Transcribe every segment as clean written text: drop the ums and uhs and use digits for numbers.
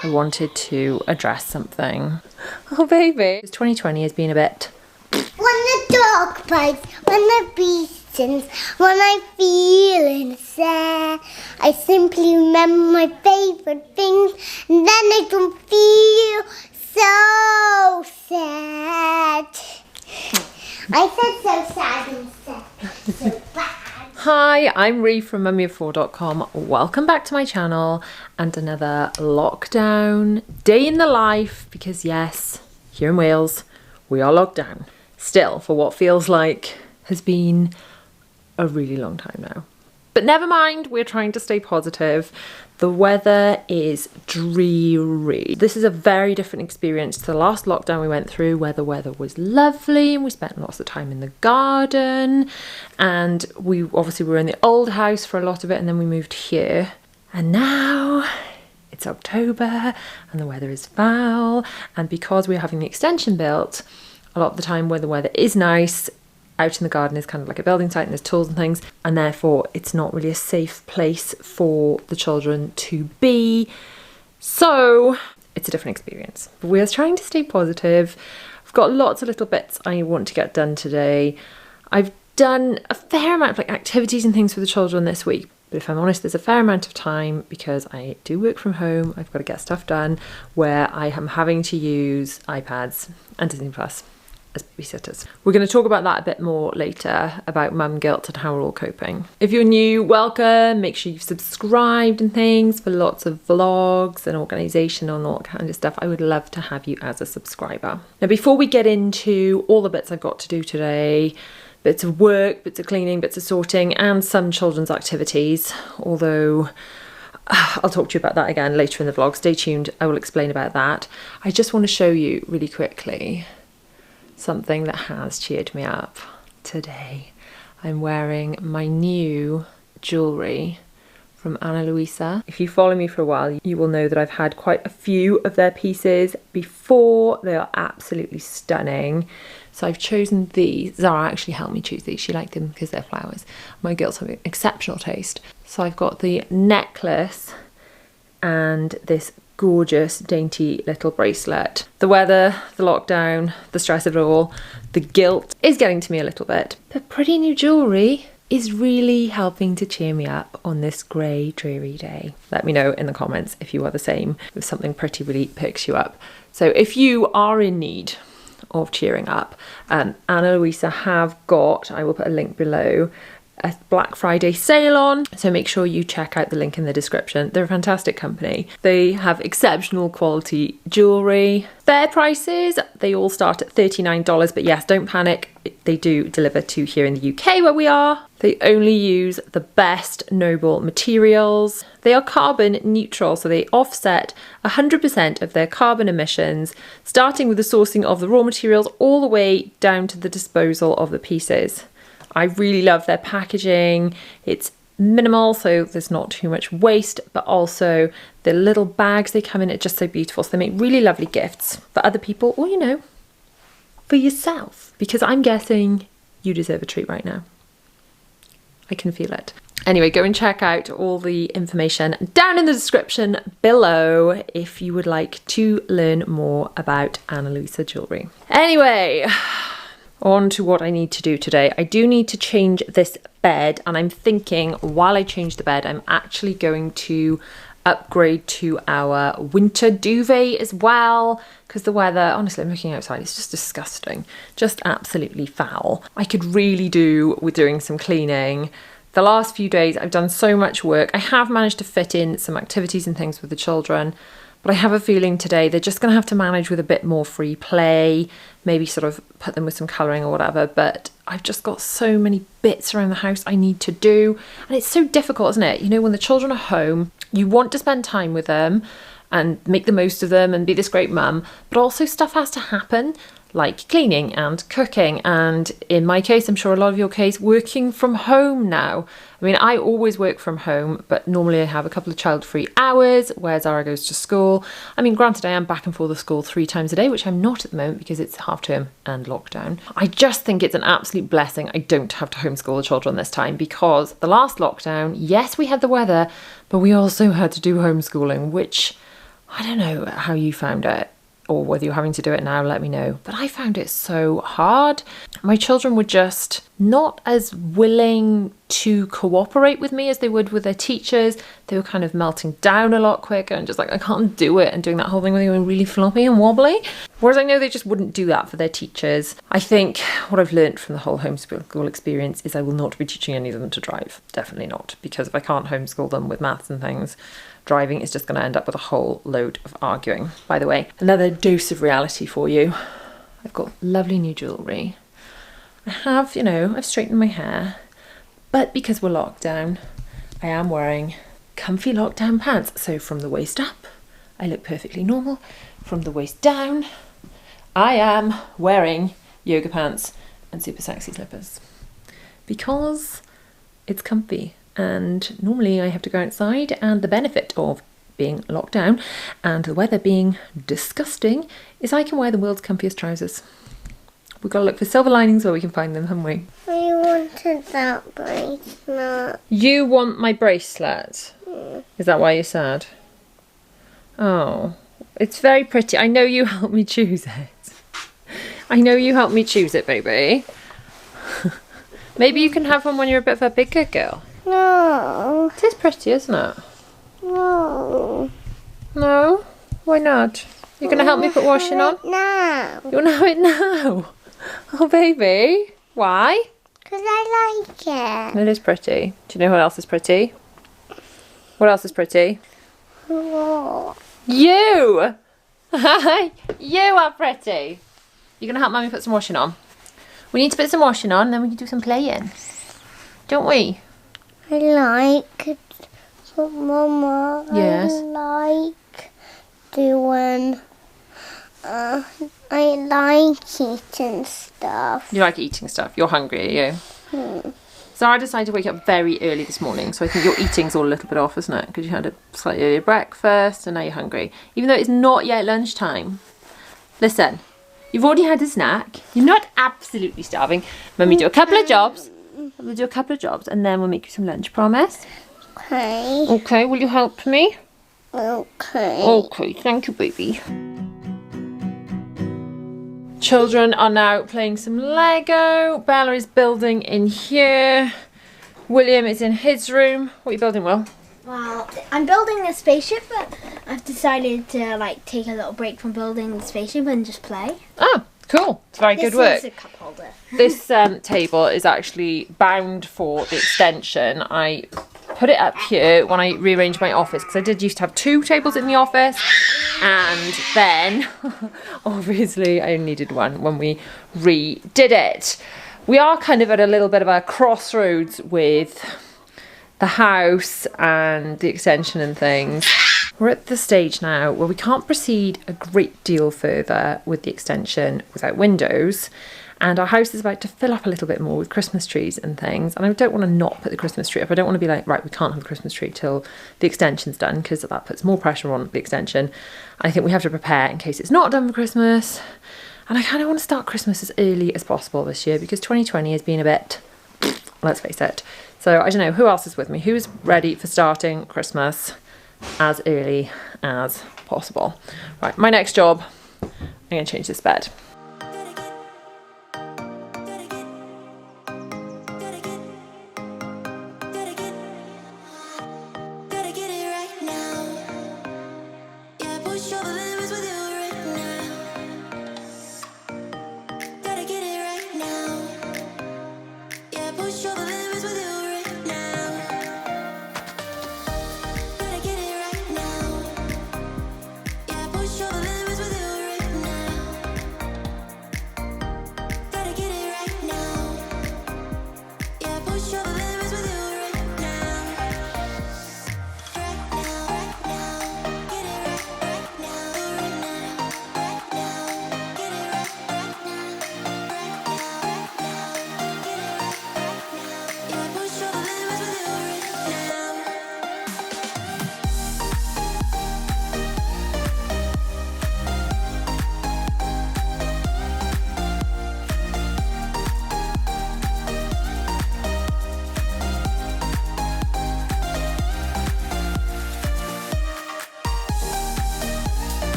I wanted to address something. Oh baby, 2020 has been a bit... When the dog bites, when the bee stings, when I'm feeling sad, I simply remember my favourite things, and then I don't feel so sad. I said so sad instead. So bad. Hi, I'm Ree from mummyoffour.com. Welcome back to my channel and another lockdown day in the life, because yes, here in Wales, we are locked down. Still, for what feels like has been a really long time now. But never mind, we're trying to stay positive. The weather is dreary. This is a very different experience to the last lockdown we went through, where the weather was lovely and we spent lots of time in the garden. And we obviously were in the old house for a lot of it, and then we moved here. And now it's October and the weather is foul. And because we're having the extension built, a lot of the time where the weather is nice, out in the garden is kind of like a building site and there's tools and things, and therefore it's not really a safe place for the children to be. So it's a different experience. But we're trying to stay positive. I've got lots of little bits I want to get done today. I've done a fair amount of activities and things for the children this week. But if I'm honest, there's a fair amount of time, because I do work from home, I've got to get stuff done, where I am having to use iPads and Disney Plus as babysitters. We're going to talk about that a bit more later, about mum guilt and how we're all coping. If you're new, welcome. Make sure you've subscribed and things for lots of vlogs and organisation and all that kind of stuff. I would love to have you as a subscriber. Now, before we get into all the bits I've got to do today, bits of work, bits of cleaning, bits of sorting, and some children's activities, although I'll talk to you about that again later in the vlog. Stay tuned, I will explain about that. I just want to show you really quickly something that has cheered me up today. I'm wearing my new jewellery from Ana Luisa. If you follow me for a while, you will know that I've had quite a few of their pieces before. They are absolutely stunning. So I've chosen these. Zara actually helped me choose these. She liked them because they're flowers. My girls have exceptional taste. So I've got the necklace and this gorgeous dainty little bracelet. The weather, the lockdown, the stress of it all, the guilt is getting to me a little bit. But pretty new jewellery is really helping to cheer me up on this grey, dreary day. Let me know in the comments if you are the same, if something pretty really picks you up. So if you are in need of cheering up, Ana Luisa have got, I will put a link below, a Black Friday sale on, so make sure you check out the link in the description. They're a fantastic company. They have exceptional quality jewellery. Fair prices, they all start at $39, but yes, don't panic, they do deliver to here in the UK where we are. They only use the best noble materials. They are carbon neutral, so they offset 100% of their carbon emissions, starting with the sourcing of the raw materials all the way down to the disposal of the pieces. I really love their packaging. It's minimal, so there's not too much waste, but also the little bags they come in are just so beautiful. So they make really lovely gifts for other people, or, you know, for yourself, because I'm guessing you deserve a treat right now. I can feel it. Anyway, go and check out all the information down in the description below if you would like to learn more about Ana Luisa jewellery. Anyway, on to what I need to do today. I do need to change this bed, and I'm thinking while I change the bed, I'm actually going to upgrade to our winter duvet as well, because the weather, honestly, I'm looking outside, it's just disgusting, just absolutely foul. I could really do with doing some cleaning. The last few days I've done so much work. I have managed to fit in some activities and things with the children, but I have a feeling today they're just going to have to manage with a bit more free play, maybe sort of put them with some colouring or whatever. But I've just got so many bits around the house I need to do. And it's so difficult, isn't it? You know, when the children are home, you want to spend time with them and make the most of them and be this great mum, but also stuff has to happen, like cleaning and cooking, and in my case, I'm sure a lot of your case, working from home now. I mean, I always work from home, but normally I have a couple of child-free hours where Zara goes to school. I mean, granted, I am back and forth to school 3 times a day, which I'm not at the moment because it's half term and lockdown. I just think it's an absolute blessing I don't have to homeschool the children this time, because the last lockdown, yes, we had the weather, but we also had to do homeschooling, which I don't know how you found it, or whether you're having to do it now, let me know. But I found it so hard. My children were just not as willing to cooperate with me as they would with their teachers. They were kind of melting down a lot quicker and just like, I can't do it, and doing that whole thing with going really floppy and wobbly. Whereas I know they just wouldn't do that for their teachers. I think what I've learned from the whole homeschool experience is I will not be teaching any of them to drive. Definitely not. Because if I can't homeschool them with maths and things, driving is just going to end up with a whole load of arguing. By the way, another dose of reality for you. I've got lovely new jewellery. I have, I've straightened my hair. But because we're locked down, I am wearing comfy lockdown pants. So from the waist up, I look perfectly normal. From the waist down, I am wearing yoga pants and super sexy slippers. Because it's comfy. And normally I have to go outside, and the benefit of being locked down and the weather being disgusting is I can wear the world's comfiest trousers. We've got to look for silver linings where we can find them, haven't we? I wanted that bracelet. You want my bracelet? Is that why you're sad? Oh, it's very pretty. I know you helped me choose it. I know you helped me choose it, baby. Maybe you can have one when you're a bit of a bigger girl. No. It is pretty, isn't it? No. No? Why not? You're going to help me put washing on? No. You want to have it now? Oh, baby. Why? Because I like it. It is pretty. Do you know what else is pretty? What else is pretty? What? You! You are pretty. You're going to help Mummy put some washing on? We need to put some washing on, and then we can do some playing. Don't we? I like it. So, Mama, Yes. I like doing... I like eating stuff. You like eating stuff. You're hungry, are you? So I decided to wake up very early this morning, so I think your eating's all a little bit off, isn't it? Because you had a slightly earlier breakfast and now you're hungry. Even though it's not yet lunchtime. Listen, you've already had a snack. You're not absolutely starving. Mummy, do a couple of jobs. We'll do a couple of jobs and then we'll make you some lunch, promise? Okay. Okay, will you help me? Okay. Okay, thank you, baby. Children are now playing some Lego. Bella is building in here. William is in his room. What are you building, Will? Well, I'm building a spaceship, but I've decided to take a little break from building the spaceship and just play. Oh, cool. It's very good work. This is a cup holder. This table is actually bound for the extension. I put it up here when I rearranged my office because I did used to have 2 tables in the office, and then obviously I only needed one when we redid it. We are kind of at a little bit of a crossroads with the house and the extension and things. We're at the stage now where we can't proceed a great deal further with the extension without windows, and our house is about to fill up a little bit more with Christmas trees and things, and I don't want to not put the Christmas tree up. I don't want to be like, right, we can't have the Christmas tree till the extension's done, because that puts more pressure on the extension, and I think we have to prepare in case it's not done for Christmas. And I kind of want to start Christmas as early as possible this year, because 2020 has been a bit, let's face it. So I don't know, who else is with me? Who is ready for starting Christmas as early as possible? Right, my next job, I'm going to change this bed.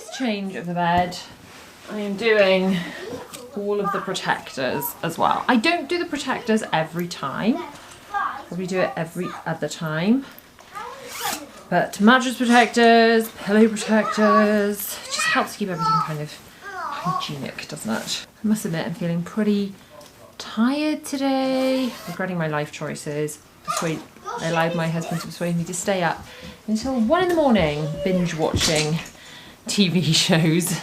this change of the bed, I am doing all of the protectors as well. I don't do the protectors every time. Probably do it every other time. But mattress protectors, pillow protectors, it just helps keep everything kind of hygienic, doesn't it? I must admit I'm feeling pretty tired today, regretting my life choices. I allowed my husband to persuade me to stay up until 1 in the morning binge watching TV shows.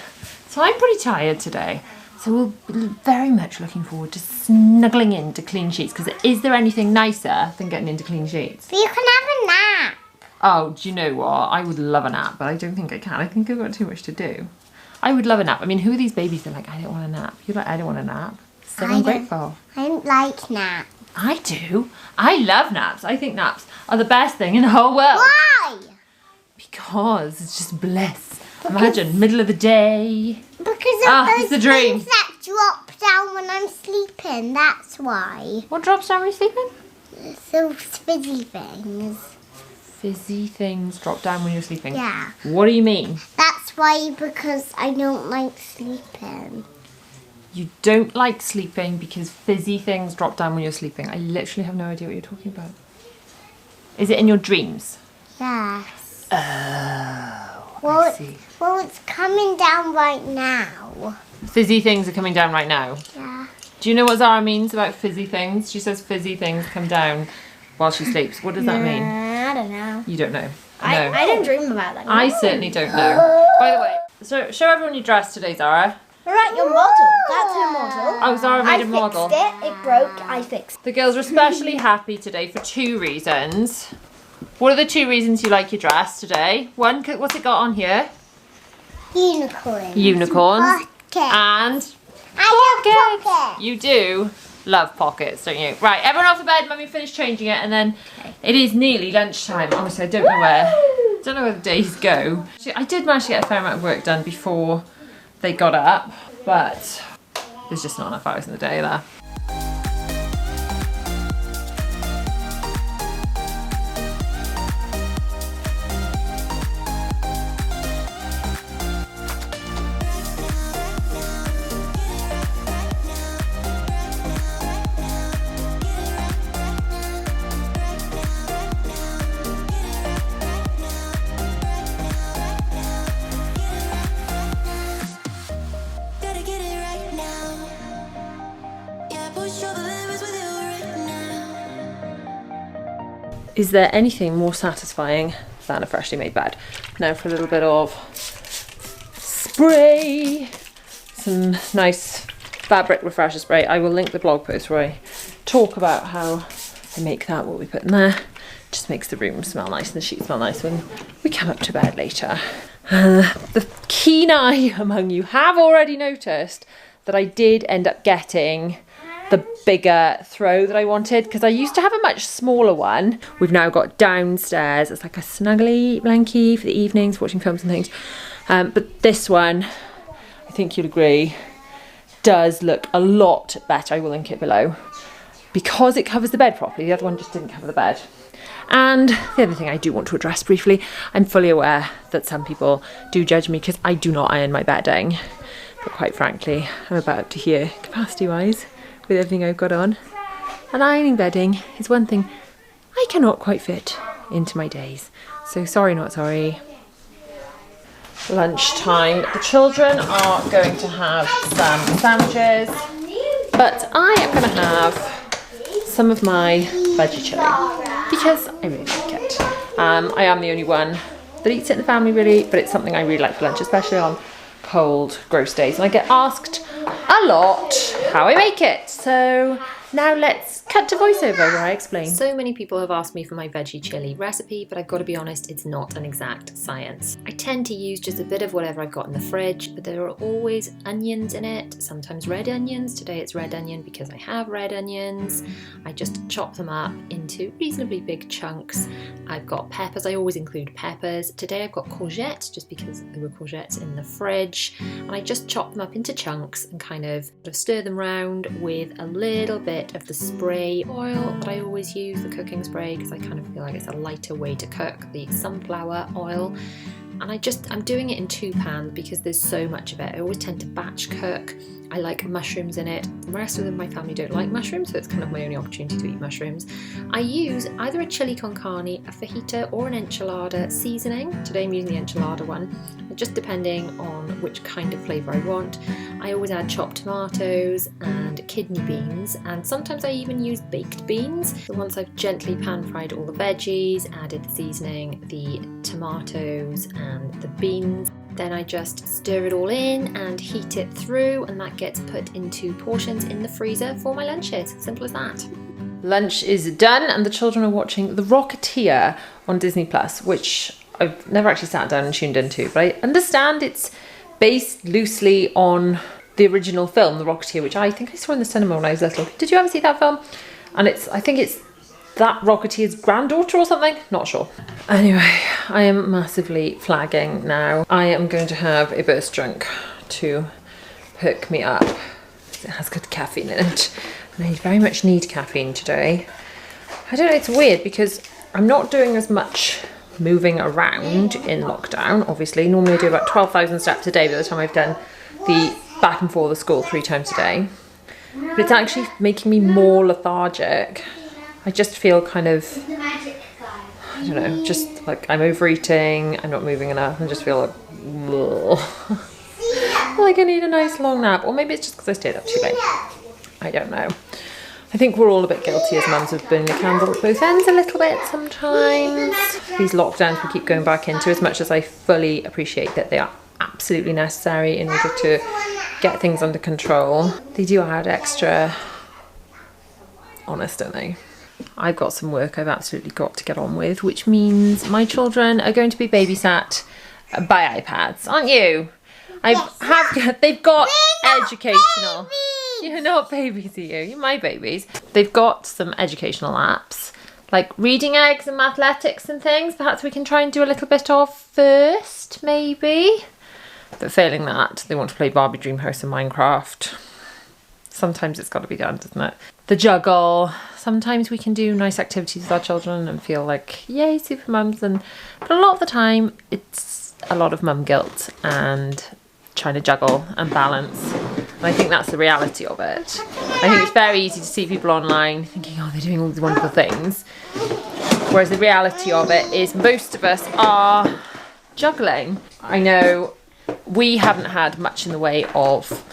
So I'm pretty tired today. So we'll be very much looking forward to snuggling into clean sheets, because is there anything nicer than getting into clean sheets? But you can have a nap. Oh, do you know what? I would love a nap, but I don't think I can. I think I've got too much to do. I would love a nap. I mean, who are these babies that are like, I don't want a nap? You're like, I don't want a nap. So ungrateful. I don't like naps. I do. I love naps. I think naps are the best thing in the whole world. Why? Because it's just bliss. Imagine, middle of the day. Because of it's those a dream. things that drop down when I'm sleeping, that's why. What drops down when you're sleeping? Those fizzy things. Fizzy things drop down when you're sleeping. Yeah. What do you mean? That's why, because I don't like sleeping. You don't like sleeping because fizzy things drop down when you're sleeping. I literally have no idea what you're talking about. Is it in your dreams? Yes. Oh, Well, I see. Well, it's coming down right now. Fizzy things are coming down right now. Yeah. Do you know what Zara means about fizzy things? She says fizzy things come down while she sleeps. What does that mean? I don't know. You don't know. I don't dream about that. I certainly don't know. By the way, so show everyone your dress today, Zara. Right, your model. That's her model. Oh, Zara made a model. I fixed it. It broke. I fixed it. The girls are especially happy today for 2 reasons. What are the 2 reasons you like your dress today? One, what's it got on here? Unicorns. Unicorns. Pocket. And I love pockets. you do love pockets, don't you? Right, everyone off the bed. Mummy finished changing it, and then it is nearly lunchtime. Honestly, I don't know where the days go. I did manage to get a fair amount of work done before they got up, but there's just not enough hours in the day there. Is there anything more satisfying than a freshly made bed? Now for a little bit of spray, some nice fabric refresher spray. I will link the blog post where I talk about how I make that, what we put in there. Just makes the room smell nice and the sheets smell nice when we come up to bed later. The keen eye among you have already noticed that I did end up getting the bigger throw that I wanted, because I used to have a much smaller one. We've now got downstairs. It's like a snuggly blankie for the evenings, watching films and things. But this one, I think you'd agree, does look a lot better. I will link it below. Because it covers the bed properly. The other one just didn't cover the bed. And the other thing I do want to address briefly, I'm fully aware that some people do judge me because I do not iron my bedding. But quite frankly, I'm about up to here, capacity-wise, with everything I've got on. And ironing bedding is one thing I cannot quite fit into my days. So sorry, not sorry. Lunchtime. The children are going to have some sandwiches, but I am going to have some of my veggie chilli because I really like it. I am the only one that eats it in the family really, but it's something I really like for lunch, especially on cold, gross days. And I get asked a lot how I make it. So now let's cut to voiceover where I explain. So many people have asked me for my veggie chili recipe, but I've got to be honest, it's not an exact science. I tend to use just a bit of whatever I've got in the fridge, but there are always onions in it, sometimes red onions. Today it's red onion because I have red onions. I just chop them up into reasonably big chunks. I've got peppers, I always include peppers. Today I've got courgettes just because there were courgettes in the fridge, and I just chop them up into chunks and kind of stir them round with a little bit of the spray oil that I always use, the cooking spray, because I kind of feel like it's a lighter way to cook, the sunflower oil. and I'm doing it in 2 pans because there's so much of it. I always tend to batch cook. I like mushrooms in it. The rest of my family don't like mushrooms, so it's kind of my only opportunity to eat mushrooms. I use either a chili con carne, a fajita, or an enchilada seasoning. Today I'm using the enchilada one, just depending on which kind of flavour I want. I always add chopped tomatoes and kidney beans, and sometimes I even use baked beans. So once I've gently pan-fried all the veggies, added the seasoning, the tomatoes and the beans, then I just stir it all in and heat it through, and that gets put into portions in the freezer for my lunches. Simple as that. Lunch is done and the children are watching The Rocketeer on Disney Plus, which I've never actually sat down and tuned into, but I understand it's based loosely on the original film, The Rocketeer, which I think I saw in the cinema when I was little. Did you ever see that film? And I think it's that Rocketeer's granddaughter or something? Not sure. Anyway, I am massively flagging now. I am going to have a burst drink to perk me up. It has good caffeine in it. And I very much need caffeine today. I don't know, it's weird because I'm not doing as much moving around in lockdown, obviously. Normally I do about 12,000 steps a day by the time I've done the back and forth of school 3 times a day. But it's actually making me more lethargic. I just feel kind of, I don't know, just like I'm overeating, I'm not moving enough, and just feel like, like I need a nice long nap. Or maybe it's just because I stayed up too late. I don't know. I think we're all a bit guilty as mums of burning the candle at both ends a little bit sometimes. These lockdowns we keep going back into, as much as I fully appreciate that they are absolutely necessary in order to get things under control, they do add extra honest, don't they? I've got some work I've absolutely got to get on with, which means my children are going to be babysat by iPads, aren't you? They've got educational. You're not babies, are you? You're my babies. They've got some educational apps, like reading eggs and mathletics and things. Perhaps we can try and do a little bit of first, maybe. But failing that, they want to play Barbie Dreamhouse and Minecraft. Sometimes it's got to be done, doesn't it? The juggle. Sometimes we can do nice activities with our children and feel like, yay, super mums. But a lot of the time, it's a lot of mum guilt and trying to juggle and balance. And I think that's the reality of it. I think it's very easy to see people online thinking, oh, they're doing all these wonderful things. Whereas the reality of it is most of us are juggling. I know we haven't had much in the way of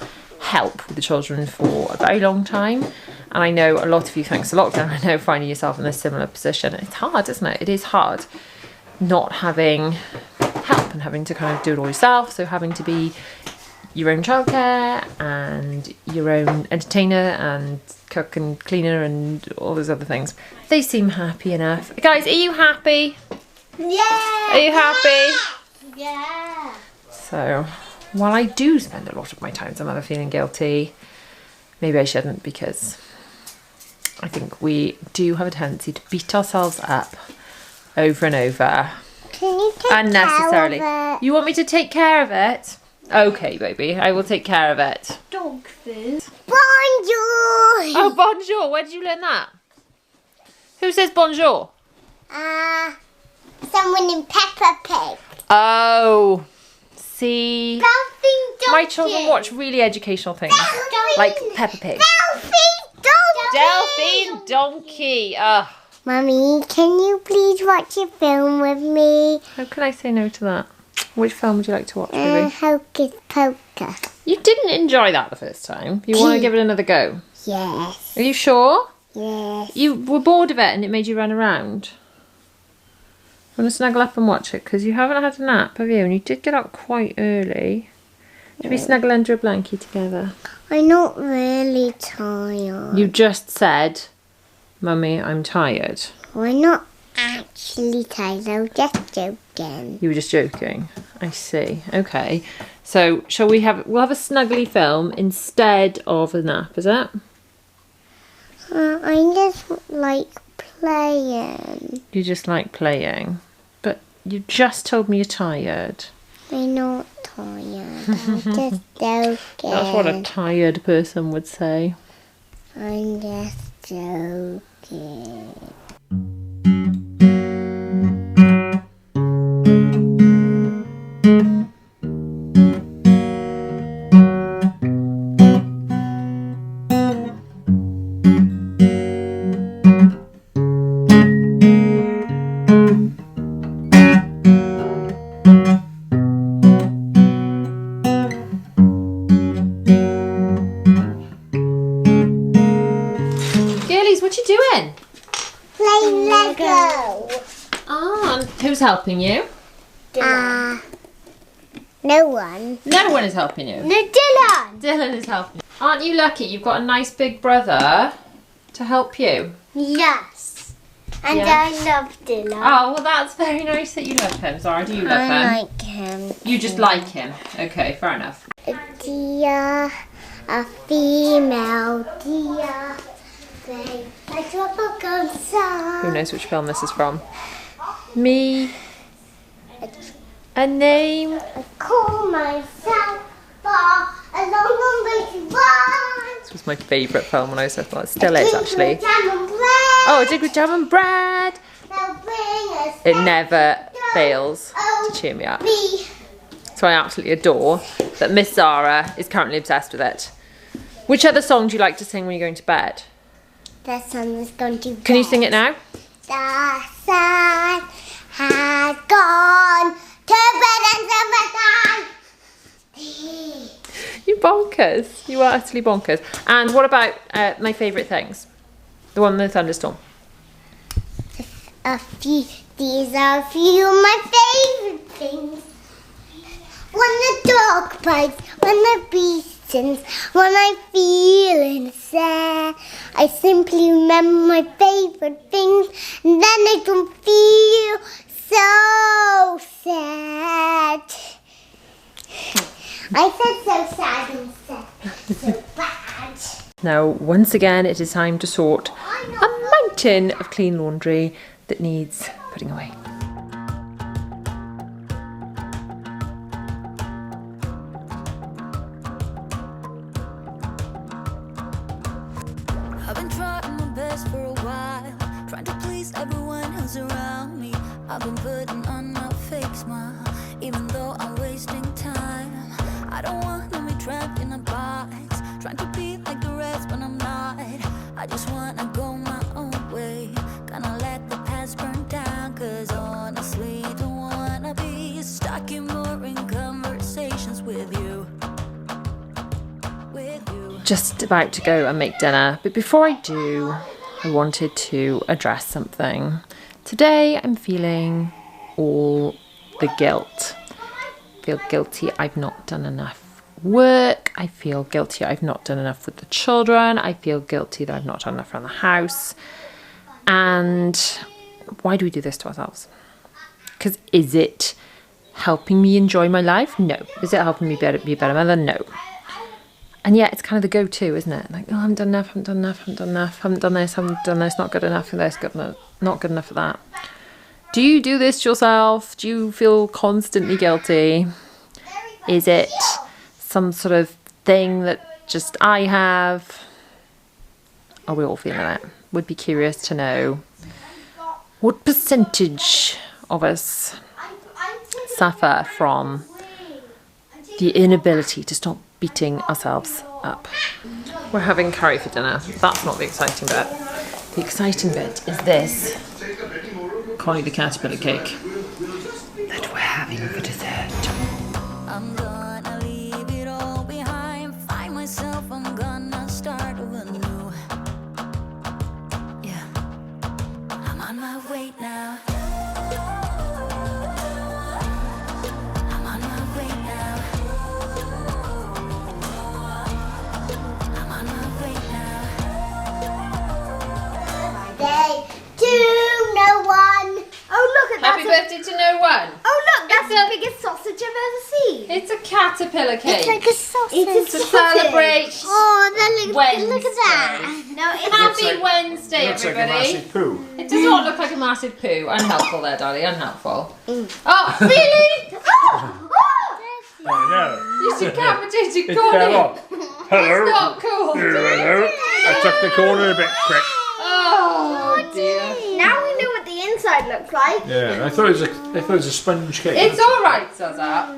help with the children for a very long time. And I know a lot of you, thanks to lockdown, I know finding yourself in a similar position. It's hard, isn't it? It is hard not having help and having to kind of do it all yourself. So having to be your own childcare and your own entertainer and cook and cleaner and all those other things. They seem happy enough. Guys, are you happy? Yeah. Are you happy? Yeah. So, while I do spend a lot of my time some other feeling guilty, maybe I shouldn't, because I think we do have a tendency to beat ourselves up over and over. Can you take unnecessarily. care of it? You want me to take care of it? Okay, baby, I will take care of it. Dog food. Bonjour. Oh, bonjour. Where did you learn that? Who says bonjour? Someone in Peppa Pig. Oh, see. Delphine My children watch really educational things, like Peppa Pig. Delphine Donkey. Ugh. Mummy, can you please watch a film with me? How can I say no to that? Which film would you like to watch, baby? Hocus Pocus. You didn't enjoy that the first time. You want to give it another go? Yes. Are you sure? Yes. You were bored of it and it made you run around. You want to snuggle up and watch it? Because you haven't had a nap, have you? And you did get up quite early. Should we snuggle under a blankie together? I'm not really tired. You just said, Mummy, I'm tired. I'm not actually tired. I was just joking. You were just joking. I see. Okay. So, we'll have a snuggly film instead of a nap, is it? I just like playing. You just like playing. But you just told me you're tired. I'm not tired. I'm just joking. That's what a tired person would say. I'm just joking. helping you? No one. No one is helping you. No, Dylan. Dylan is helping you. Aren't you lucky? You've got a nice big brother to help you. Yes. And Yeah. I love Dylan. Oh, well, that's very nice that you love him. Zara, do you love him? I like him. You just like him. Okay, fair enough. A deer, a female deer. They like to have a good Who song. knows which film this is from? Me. A name. I call myself far a long, long way to run. This was my favourite film when I was little. It still is, actually. Jam and bread. Oh, a dig with jam and bread. They'll bring us It never fails to cheer me up. me. So I absolutely adore that Miss Zara is currently obsessed with it. Which other song do you like to sing when you're going to bed? The sun is going to Can you sing it now? The sun has gone to bed and summertime. You bonkers. You are utterly bonkers. And what about my favourite things? The one with the thunderstorm. These are a few of my favorite things. When the dog bites, when the bee stings, when I'm feeling sad, I simply remember my favorite things, and then I don't feel so sad. I said so sad instead, so bad. Now, once again, it is time to sort a mountain of clean laundry that needs putting away. I've been trying my best for a while, trying to please everyone who's around me. I've been putting on a fake smile, even though I'm wasting time. I don't want to be trapped in a box, trying to be like the rest when I'm not. I just want to go my own way, gonna let the past burn down, cause honestly don't wanna be stuck in boring conversations with you. Just about to go and make dinner, but before I do, I wanted to address something. Today I'm feeling all the guilt. I feel guilty I've not done enough work. I feel guilty I've not done enough with the children. I feel guilty that I've not done enough around the house. And why do we do this to ourselves? Because is it helping me enjoy my life? No. Is it helping me be a better mother? No. And yet it's kind of the go-to, isn't it? Like, oh, I haven't done enough, haven't done enough, haven't done enough, haven't done this, not good enough for this, not good enough for that. Do you do this to yourself? Do you feel constantly guilty? Is it some sort of thing that just I have? Are we all feeling it? Would be curious to know what percentage of us suffer from the inability to stop beating ourselves up. We're having curry for dinner. That's not the exciting bit. The exciting bit is this Connie the Caterpillar cake that we're having for dessert. I'm gonna leave it all behind, find myself, I'm gonna start over new. Yeah, I'm on my way now. I'm on my way now. I'm on my way now. Day to no one. Oh, look at that. Happy birthday to no one. Oh, look, that's It's the biggest sausage I've ever seen. It's a caterpillar cake. It's like a sausage. It's to celebrate Oh, look at Wednesday. that. No, it's Happy Wednesday, Looks like a everybody. massive poo. It does not look like a massive poo. Unhelpful there, darling. Unhelpful. Oh, really? I know. You decapitated It Connie. fell off. Hello. Not cool. Hello. I took the corner a bit quick. Oh dear. Now we know what the inside looks like. Yeah, I thought it was a sponge cake. It's all right, Zaza.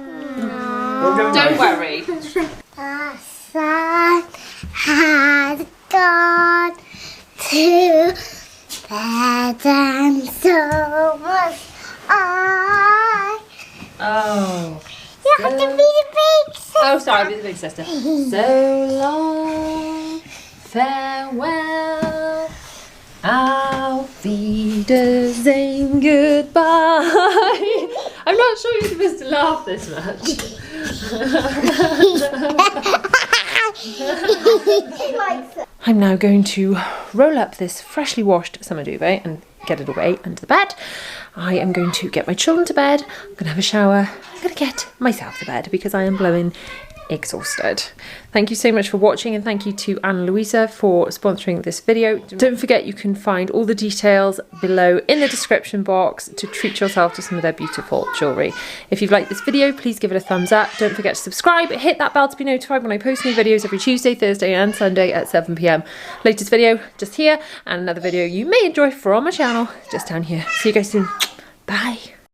Don't worry. The sun has gone to bed and so must I. Oh. You have to be the big sister. Oh, sorry, be the big sister. So long, farewell. Auf Wiedersehen, goodbye. I'm not sure you're supposed to laugh this much. I'm now going to roll up this freshly washed summer duvet and get it away under the bed. I am going to get my children to bed. I'm going to have a shower. I'm going to get myself to bed because I am blowing exhausted. Thank you so much for watching, and thank you to Anna Louisa for sponsoring this video. Don't forget you can find all the details below in the description box to treat yourself to some of their beautiful jewellery. If you've liked this video, please give it a thumbs up. Don't forget to subscribe, hit that bell to be notified when I post new videos every Tuesday, Thursday and Sunday at 7 PM. Latest video just here, and another video you may enjoy from my channel just down here. See you guys soon. Bye.